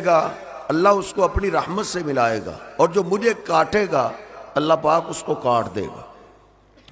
گا اللہ اس کو اپنی رحمت سے ملائے گا، اور جو مجھے کاٹے گا اللہ پاک اس کو کاٹ دے گا۔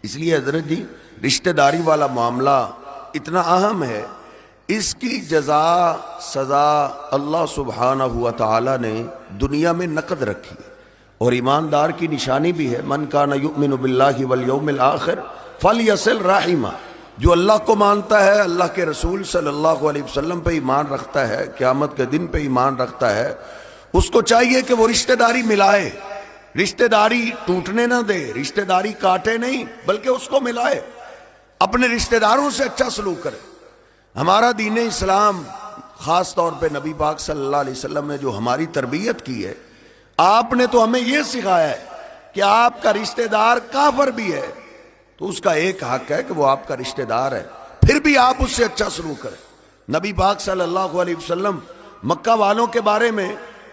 اس لیے حضرت جی رشتہ داری والا معاملہ اتنا اہم ہے، اس کی جزا سزا اللہ سبحانہ و تعالی نے دنیا میں نقد رکھی ہے، اور ایماندار کی نشانی بھی ہے، من کان یؤمن باللہ والیوم الآخر فلیصل رحمہ، جو اللہ کو مانتا ہے، اللہ کے رسول صلی اللہ علیہ وسلم پہ ایمان رکھتا ہے، قیامت کے دن پہ ایمان رکھتا ہے، اس کو چاہیے کہ وہ رشتہ داری ملائے، رشتہ داری ٹوٹنے نہ دے، رشتہ داری کاٹے نہیں بلکہ اس کو ملائے، اپنے رشتہ داروں سے اچھا سلوک کرے۔ ہمارا دین اسلام خاص طور پہ نبی پاک صلی اللہ علیہ وسلم نے جو ہماری تربیت کی ہے، آپ نے تو ہمیں یہ سکھایا ہے کہ آپ کا رشتہ دار کافر بھی ہے تو اس کا ایک حق ہے کہ وہ آپ کا رشتہ دار ہے، پھر بھی آپ اس سے اچھا سلوک کریں۔ نبی پاک صلی اللہ علیہ وسلم مکہ والوں کے بارے میں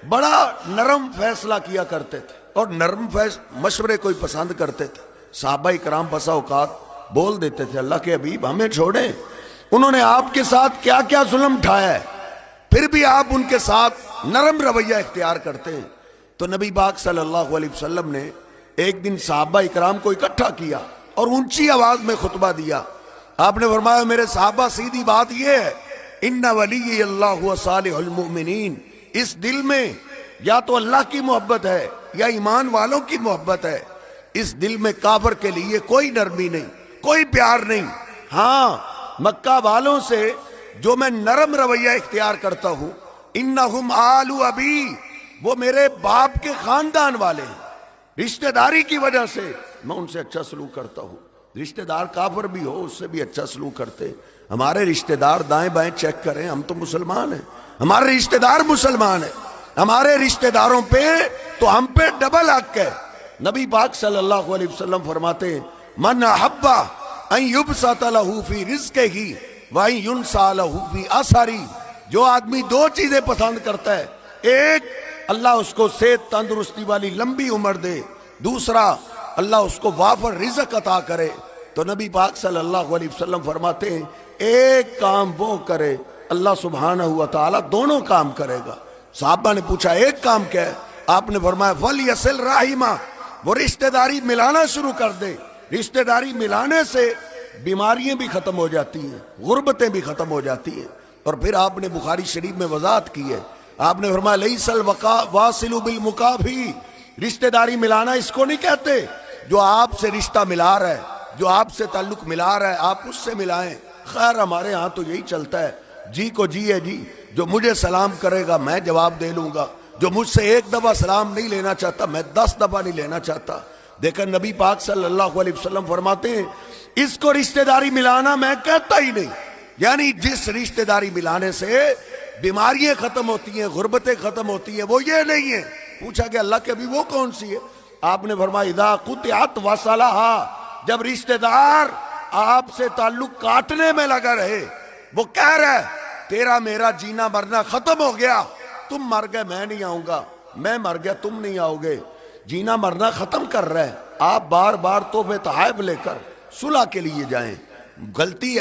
بڑا نرم فیصلہ کیا کرتے تھے، اور نرم مشورے کوئی پسند کرتے تھے۔ صحابہ کرام بسا اوقات بول دیتے تھے اللہ کے حبیب ہمیں چھوڑیں، انہوں نے آپ کے ساتھ کیا کیا ظلم ٹھایا ہے، پھر بھی آپ ان کے ساتھ نرم رویہ اختیار کرتے ہیں۔ تو نبی پاک صلی اللہ علیہ وسلم نے ایک دن صحابہ اکرام کو اکٹھا کیا اور اونچی آواز میں خطبہ دیا۔ آپ نے فرمایا میرے صحابہ سیدھی بات یہ ہے، ان ولی اللہ و صالح المؤمنین، اس دل میں یا تو اللہ کی محبت ہے یا ایمان والوں کی محبت ہے، اس دل میں کافر کے لیے کوئی نرمی نہیں، کوئی پیار نہیں۔ ہاں مکہ والوں سے جو میں نرم رویہ اختیار کرتا ہوں، انہم آل ابی، وہ میرے باپ کے خاندان والے ہیں، رشتہ داری کی وجہ سے میں ان سے اچھا سلوک کرتا ہوں۔ رشتہ دار کافر بھی ہو اس سے بھی اچھا سلوک کرتے۔ ہمارے رشتہ دار دائیں بائیں چیک کریں، ہم تو مسلمان ہیں، ہمارے رشتہ دار مسلمان ہیں، ہمارے رشتہ داروں پہ تو ہم پہ ڈبل حق ہے۔ نبی پاک صلی اللہ علیہ وسلم فرماتے ہیں من احب ان یبسط لہ فی رزقہ وان ینسى لہ فی اثرہ، جو آدمی دو چیزیں پسند کرتا ہے، ایک اللہ اس کو صحت تندرستی والی لمبی عمر دے، دوسرا اللہ اس کو وافر رزق عطا کرے، تو نبی پاک صلی اللہ علیہ وسلم فرماتے ہیں ایک کام وہ کرے اللہ سبحانہ و تعالی دونوں کام کرے گا۔ صحابہ نے پوچھا ایک کام کیا ہے؟ آپ نے فرمایا فلیصل رحمہ، وہ رشتہ داری ملانا شروع کر دے۔ رشتہ داری ملانے سے بیماریاں بھی ختم ہو جاتی ہیں، غربتیں بھی ختم ہو جاتی ہیں۔ اور پھر آپ نے بخاری شریف میں وضاحت کی ہے، آپ نے فرمایا لیس الواصل بالمکافی، رشتہ داری ملانا اس کو نہیں کہتے جو آپ سے رشتہ ملا رہا ہے، جو آپ سے تعلق ملا رہا ہے آپ اس سے ملائیں۔ خیر ہمارے ہاں تو یہی چلتا ہے، جی کو جی ہے جی، جو مجھے سلام کرے گا میں جواب دے لوں گا، جو مجھ سے ایک دفعہ سلام نہیں لینا چاہتا میں 10 دفعہ نہیں لینا چاہتا۔ دیکھیں نبی پاک صلی اللہ علیہ وسلم فرماتے ہیں اس کو رشتہ داری ملانا میں کہتا ہی نہیں، یعنی جس رشتہ داری ملانے سے بیماریاں ختم ہوتی ہیں، غربتیں ختم ہوتی ہیں، وہ یہ نہیں ہے۔ پوچھا کہ اللہ کے ابھی وہ کون سی ہے؟ آپ نے فرمایا اذا قطعت وصلها، جب رشتہ دار آپ سے تعلق کاٹنے میں لگا رہے، وہ کہہ رہا ہے تیرا میرا جینا مرنا ختم ہو گیا، تم مر گئے میں نہیں آؤں گا، میں مر گیا تم نہیں آؤ گے، جینا مرنا ختم کر رہا ہے، آپ بار بار تحفے تحائف لے کر صلح کے لیے جائیں، غلطی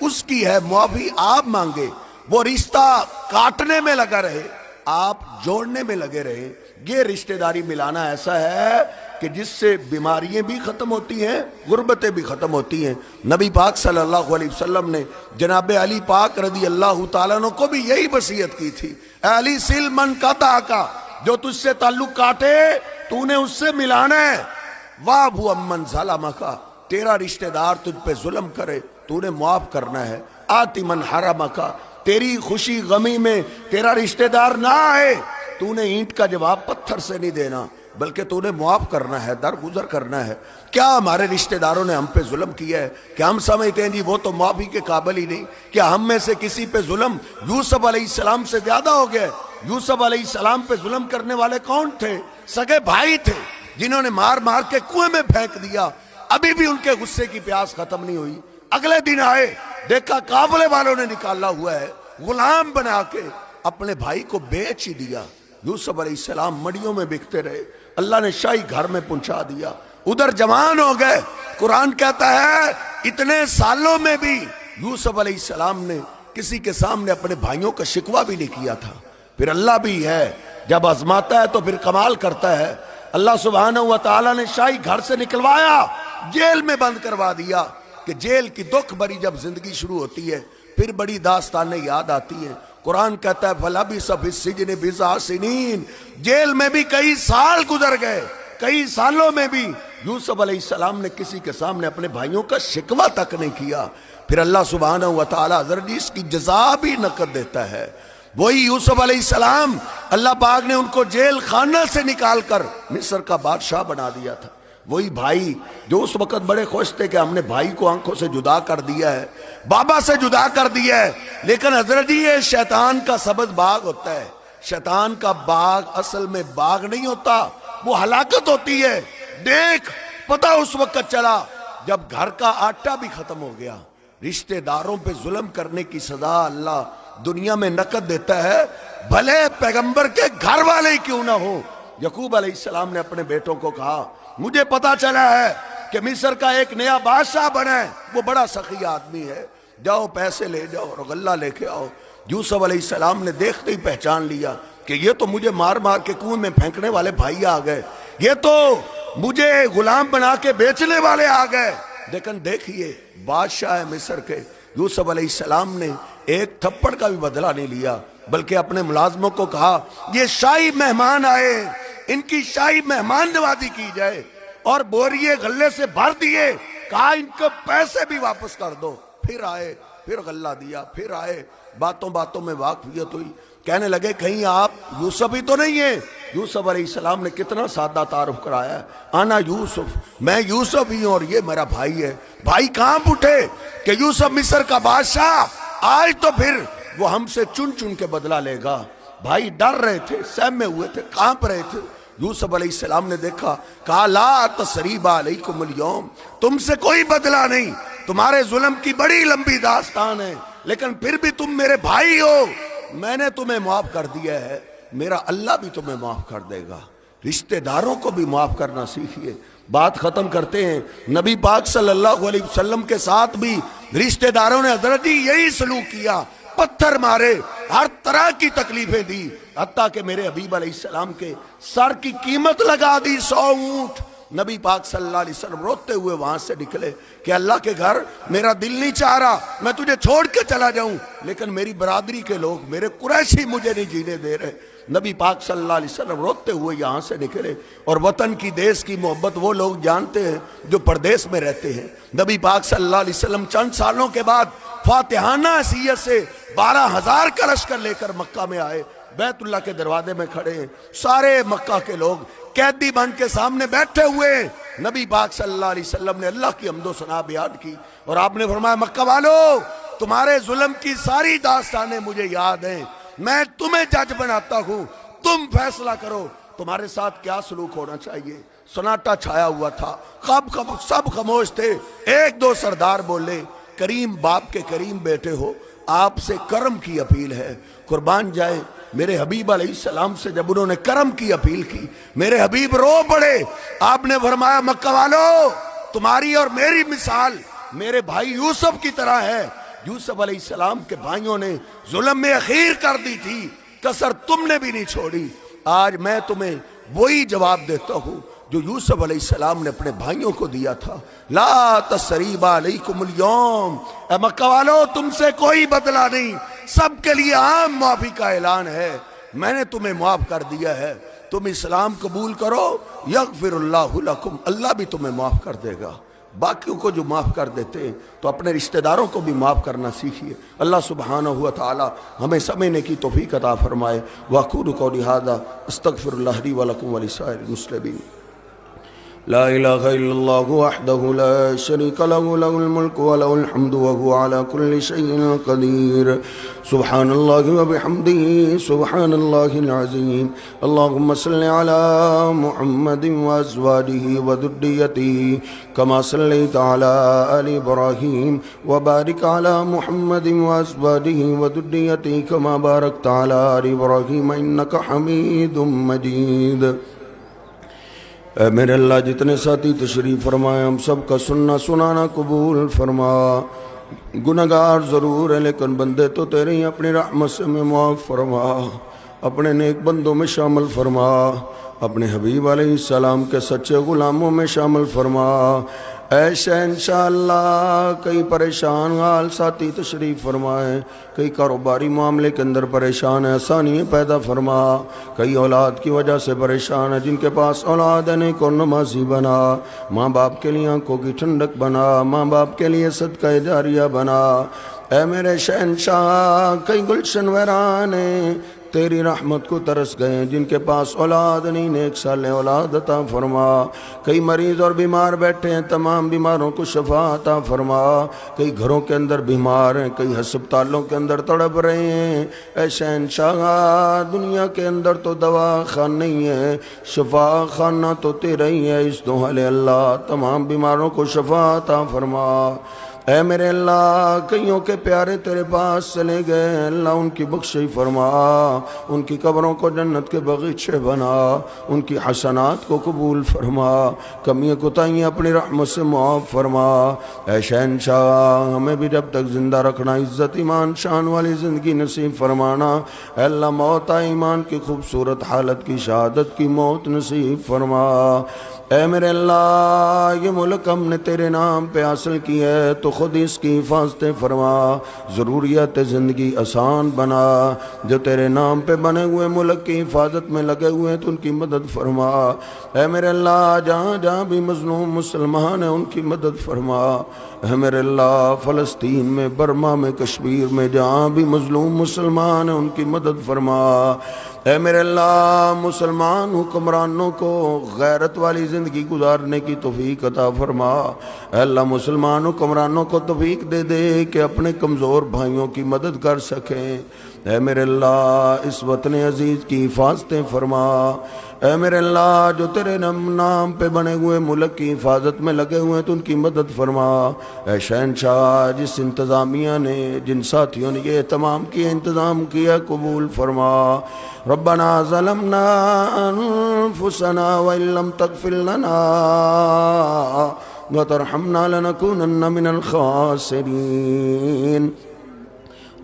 اس کی ہے معافی آپ مانگے، وہ رشتہ کاٹنے میں لگا رہے آپ جوڑنے میں لگے رہے۔ یہ رشتہ داری ملانا ایسا ہے کہ جس سے بیماریاں بھی ختم ہوتی ہیں، غربتیں بھی ختم ہوتی ہیں۔ نبی پاک صلی اللہ علیہ وسلم نے جناب علی پاک رضی اللہ تعالیٰ عنہ کو بھی یہی وصیت کی تھی، اے علی سل من قطعک، جو تجھ سے تعلق کاٹے تو نے اس سے ملانا ہے، وابو امن ظلمک، تیرا رشتہ دار تجھ پہ ظلم کرے تو نے معاف کرنا ہے، آتی من حرمک، تیری خوشی غمی میں تیرا رشتہ دار نہ آئے تو نے اینٹ کا جواب پتھر سے نہیں دینا بلکہ تو نے معاف کرنا ہے، درگزر کرنا ہے۔ کیا ہمارے رشتہ داروں نے ہم پہ ظلم کیا ہے کہ ہم سمجھتے ہیں جی وہ تو معافی کے قابل ہی نہیں؟ کیا ہم میں سے کسی پہ ظلم یوسف علیہ السلام سے زیادہ ہو گیا؟ یوسف علیہ السلام پہ ظلم کرنے والے کون تھے؟ سگے بھائی تھے جنہوں نے مار مار کے کنویں میں پھینک دیا، ابھی بھی ان کے غصے کی پیاس ختم نہیں ہوئی۔ اگلے دن آئے دیکھا قافلے والوں نے نکالا ہوا ہے، غلام بنا کے اپنے بھائی کو بیچ ہی دیا۔ یوسف علیہ السلام مڑیوں میں بکتے رہے، اللہ نے شاہی گھر میں پہنچا دیا، ادھر جوان ہو گئے۔ قرآن کہتا ہے اتنے سالوں میں بھی یوسف علیہ السلام نے کسی کے سامنے اپنے بھائیوں کا شکوہ بھی نہیں کیا تھا۔ پھر اللہ بھی ہے، جب آزماتا ہے تو پھر کمال کرتا ہے۔ اللہ سبحانہ و تعالیٰ نے شاہی گھر سے نکلوایا، جیل میں بند کروا دیا، کہ جیل کی دکھ بری جب زندگی شروع ہوتی ہے پھر بڑی داستانیں یاد آتی ہیں۔ قرآن کہتا ہے فَلَبِثَ فِي السِّجْنِ بِضْعَ سِنِينَ، جیل میں بھی کئی سال گزر گئے، کئی سالوں میں بھی یوسف علیہ السلام نے کسی کے سامنے اپنے بھائیوں کا شکوہ تک نہیں کیا۔ پھر اللہ سبحانہ و تعالیٰ حضرت اس کی جزا بھی نقد دیتا ہے۔ وہی یوسف علیہ السلام، اللہ پاک نے ان کو جیل خانہ سے نکال کر مصر کا بادشاہ بنا دیا تھا۔ وہی بھائی جو اس وقت بڑے خوش تھے کہ ہم نے بھائی کو آنکھوں سے جدا کر دیا ہے، بابا سے جدا کر دیا ہے، لیکن حضرت یہ شیطان کا سبز باغ ہوتا ہے۔ شیطان کا باغ اصل میں باغ نہیں ہوتا، وہ ہلاکت ہوتی ہے۔ دیکھ، پتہ اس وقت چلا جب گھر کا آٹا بھی ختم ہو گیا۔ رشتہ داروں پہ ظلم کرنے کی سزا اللہ دنیا میں نقد دیتا ہے، بھلے پیغمبر کے گھر والے ہی کیوں نہ ہو۔ یعقوب علیہ السلام نے اپنے بیٹوں کو کہا مجھے پتا چلا ہے کہ مصر کا ایک نیا بادشاہ بنا ہے، وہ بڑا سخی آدمی ہے، جاؤ پیسے لے جاؤ اور غلہ لے کے آؤ۔ یوسف علیہ السلام نے دیکھتے ہی پہچان لیا کہ یہ تو مجھے مار مار کے کنویں میں پھینکنے والے بھائی آ گئے، یہ تو مجھے غلام بنا کے بیچنے والے آ گئے۔ لیکن دیکھیے بادشاہ مصر کے یوسف علیہ السلام نے ایک تھپڑ کا بھی بدلہ نہیں لیا، بلکہ اپنے ملازموں کو کہا یہ شاہی مہمان آئے، ان کی شاہی مہمان نوازی کی جائے، اور بوریے غلے سے بھر دیے، کہا ان کو پیسے بھی واپس کر دو۔ پھر آئے، پھر غلہ دیا، پھر آئے، باتوں باتوں میں واقفیت ہوئی، کہنے لگے کہیں آپ یوسف ہی تو نہیں ہیں؟ یوسف علیہ السلام نے کتنا سادہ تعارف کرایا ہے، انا یوسف، میں یوسف ہی ہوں اور یہ میرا بھائی ہے۔ بھائی کہاں اٹھے کہ یوسف مصر کا بادشاہ آج تو پھر وہ ہم سے چن چن کے بدلہ لے گا۔ بھائی ڈر رہے تھے، سہمے ہوئے تھے، کانپ رہے تھے۔ یوسف علیہ السلام نے دیکھا، کہا لا تثریب علیکم اليوم، تم سے کوئی بدلہ نہیں، تمہارے ظلم کی بڑی لمبی داستان ہے، لیکن پھر بھی تم میرے بھائی ہو، میں نے تمہیں معاف کر دیا ہے، میرا اللہ بھی تمہیں معاف کر دے گا۔ رشتہ داروں کو بھی معاف کرنا سیکھیے۔ بات ختم کرتے ہیں، نبی پاک صلی اللہ علیہ وسلم کے ساتھ بھی رشتہ داروں نے حضرت یہی سلوک کیا، پتھر مارے، ہر طرح کی تکلیفیں دی، حتیٰ کہ میرے حبیب علیہ السلام کے سر کی قیمت لگا دی 100 اونٹ۔ نبی پاک صلی اللہ علیہ وسلم روتے ہوئے وہاں سے نکلے کہ اللہ کے گھر میرا دل نہیں چاہ رہا میں تجھے چھوڑ کے چلا جاؤں، لیکن میری برادری کے لوگ، میرے قریشی مجھے نہیں جینے دے رہے۔ نبی پاک صلی اللہ علیہ وسلم روتے ہوئے یہاں سے نکلے، اور وطن کی، دیس کی محبت وہ لوگ جانتے ہیں جو پردیس میں رہتے ہیں۔ نبی پاک صلی اللہ علیہ وسلم چند سالوں کے بعد فاتحانہ حیثیت سے 12,000 کا لشکر لے کر مکہ میں آئے، بیت اللہ کے دروازے میں کھڑے ہیں، سارے مکہ کے لوگ قیدی بن کے سامنے بیٹھے ہوئے ہیں۔ نبی پاک صلی اللہ علیہ وسلم نے اللہ کی حمد و ثنا بیان کی، اور آپ نے فرمایا مکہ والو، تمہارے ظلم کی ساری داستانیں مجھے یاد ہیں، میں تمہیں جج بناتا ہوں، تم فیصلہ کرو تمہارے ساتھ کیا سلوک ہونا چاہیے۔ سناٹا چھایا ہوا تھا، سب خاموش تھے، ایک دو سردار بولے کریم باپ کے کریم بیٹے ہو، آپ سے کرم کی اپیل ہے۔ قربان جائے میرے حبیب علیہ السلام سے جب انہوں نے کرم کی اپیل کی، میرے حبیب رو پڑے۔ آپ نے فرمایا مکہ والو، تمہاری اور میری مثال میرے بھائی یوسف کی طرح ہے۔ یوسف علیہ السلام کے بھائیوں نے ظلم میں اخیر کر دی تھی، کسر تم نے بھی نہیں چھوڑی۔ آج میں تمہیں وہی جواب دیتا ہوں جو یوسف علیہ السلام نے اپنے بھائیوں کو دیا تھا، لا تثریب علیکم اليوم، اے مکہ والو تم سے کوئی بدلہ نہیں، سب کے لیے عام معافی کا اعلان ہے، میں نے تمہیں معاف کر دیا ہے، تم اسلام قبول کرو، یغفر اللہ لکم، اللہ بھی تمہیں معاف کر دے گا۔ باقیوں کو جو معاف کر دیتے ہیں تو اپنے رشتہ داروں کو بھی معاف کرنا سیکھیے۔ اللہ سبحانہ و تعالی ہمیں سمجھنے کی توفیق عطا فرمائے۔ واقول قولی ھذا استغفر اللہ لی ولکم ولسائر المسلمین۔ لا الہ الا اللہ وحدہ لا شریک لہ لہ الملک ولہ الحمد وہو علی کل شیء قدیر۔ سبحان اللہ وبحمدہ سبحان اللہ العظیم۔ اللہم صل علی محمد وازواجہ وذریتہ کما صلیت علی آل ابراہیم وبارک علی محمد وازواجہ وذریتہ کما بارکت علی آل ابراہیم انک حمید مجید۔ اے میرے اللہ جتنے ساتھی تشریف فرمائے ہم سب کا سننا سنانا قبول فرما۔ گناہگار ضرور ہے لیکن بندے تو تیرے ہی، اپنی رحمت سے میں معاف فرما۔ اپنے نیک بندوں میں شامل فرما، اپنے حبیب علیہ السلام کے سچے غلاموں میں شامل فرما۔ اے شہنشاہ اللہ، کئی پریشان حال ساتھی تشریف فرمائے، کئی کاروباری معاملے کے اندر پریشان ہیں، آسانی پیدا فرما۔ کئی اولاد کی وجہ سے پریشان ہیں، جن کے پاس اولاد ہے نیک اور نمازی بنا، ماں باپ کے لیے آنکھوں کی ٹھنڈک بنا، ماں باپ کے لیے صدقہ جاریہ بنا۔ اے میرے شہنشاہ، کئی گلشن ویران ہیں، تیری رحمت کو ترس گئے، جن کے پاس اولاد نہیں نیک صالح اولاد عطا فرما۔ کئی مریض اور بیمار بیٹھے ہیں، تمام بیماروں کو شفا عطا فرما۔ کئی گھروں کے اندر بیمار ہیں، کئی ہسپتالوں کے اندر تڑپ رہے ہیں۔ اے شہنشاہ، دنیا کے اندر تو دوا خان نہیں ہے، شفا خانہ تو تیرا ہی ہے، اس دوحل اللہ تمام بیماروں کو شفا عطا فرما۔ اے میرے اللہ، کئیوں کے پیارے تیرے پاس چلے گئے، اللہ ان کی بخشش فرما، ان کی قبروں کو جنت کے باغیچے بنا، ان کی حسنات کو قبول فرما، کمیاں کوتاہیاں اپنی رحمت سے معاف فرما۔ اے شہنشاہ، ہمیں بھی جب تک زندہ رکھنا، عزت ایمان شان والی زندگی نصیب فرمانا۔ اے اللہ، موت ایمان کی خوبصورت حالت کی شہادت کی موت نصیب فرما۔ اے میرے اللہ، یہ ملک ہم نے تیرے نام پہ حاصل کی ہے، تو خود اس کی حفاظت فرما، ضروریات زندگی آسان بنا۔ جو تیرے نام پہ بنے ہوئے ملک کی حفاظت میں لگے ہوئے ہیں تو ان کی مدد فرما۔ اے میرے اللہ، جہاں جہاں بھی مظلوم مسلمان ہیں ان کی مدد فرما۔ اے میرے اللہ، فلسطین میں، برما میں، کشمیر میں جہاں بھی مظلوم مسلمان ہیں ان کی مدد فرما۔ اے میرے اللہ، مسلمان حکمرانوں کو غیرت والی زندگی گزارنے کی توفیق عطا فرما۔ اے اللہ، مسلمان حکمرانوں کو توفیق دے دے کہ اپنے کمزور بھائیوں کی مدد کر سکیں۔ اے میرے اللہ، اس وطن عزیز کی حفاظتیں فرما۔ اے میرے اللہ، جو تیرے نام پہ بنے ہوئے ملک کی حفاظت میں لگے ہوئے ہیں تو ان کی مدد فرما۔ اے شہنشاہ، جس انتظامیہ نے، جن ساتھیوں نے یہ اہتمام کیا، انتظام کیا، قبول فرما۔ ربنا ظلمنا انفسنا وان لم تغفر لنا وترحمنا لنكونن من الخاسرين۔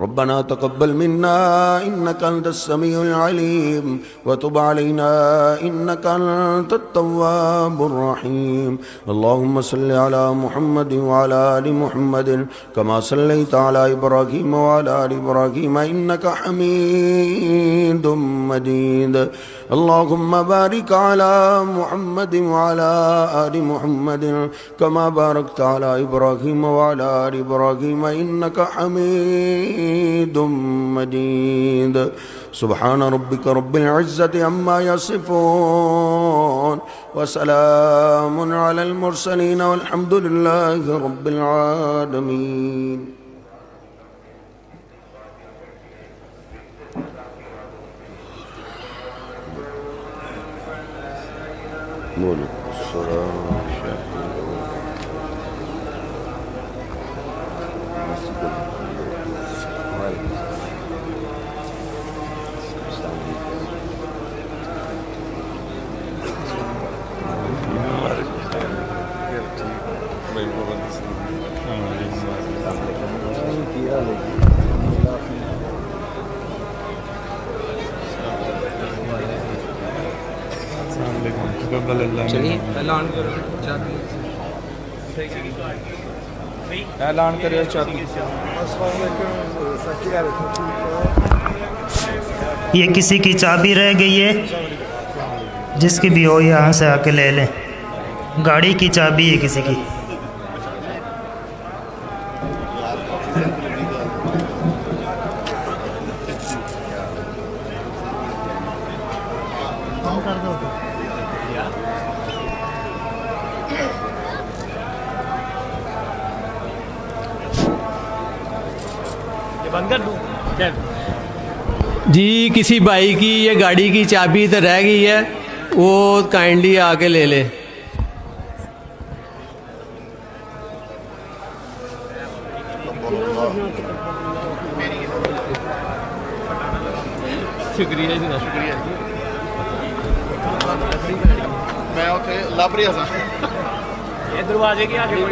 ربنا تقبل منا إنك أنت السميع العليم وتب علينا إنك أنت التواب الرحيم۔ اللهم صل على محمد وعلى آل محمد كما صليت على إبراهيم وعلى آل إبراهيم إنك حميد مجيد۔ اللهم بارك على محمد وعلى آل محمد كما باركت على إبراهيم وعلى آل إبراهيم إنك حميد مجيد۔ سبحان ربك رب العزة عما يصفون وسلام على المرسلين والحمد لله رب العالمين۔ چلیے اعلان کرو، اعلان کرو چاہتی۔ یہ کسی کی چابی رہ گئی ہے، جس کی بھی ہو یہاں سے آ کے لے لیں، گاڑی کی چابی ہے کسی کی۔ جی کسی بھائی کی یہ گاڑی کی چابی تو رہ گئی ہے، وہ کائنڈلی آ کے لے لے۔ شکریہ جی، شکریہ۔ میں اتنے لب رہا سا، دروازے کے آگے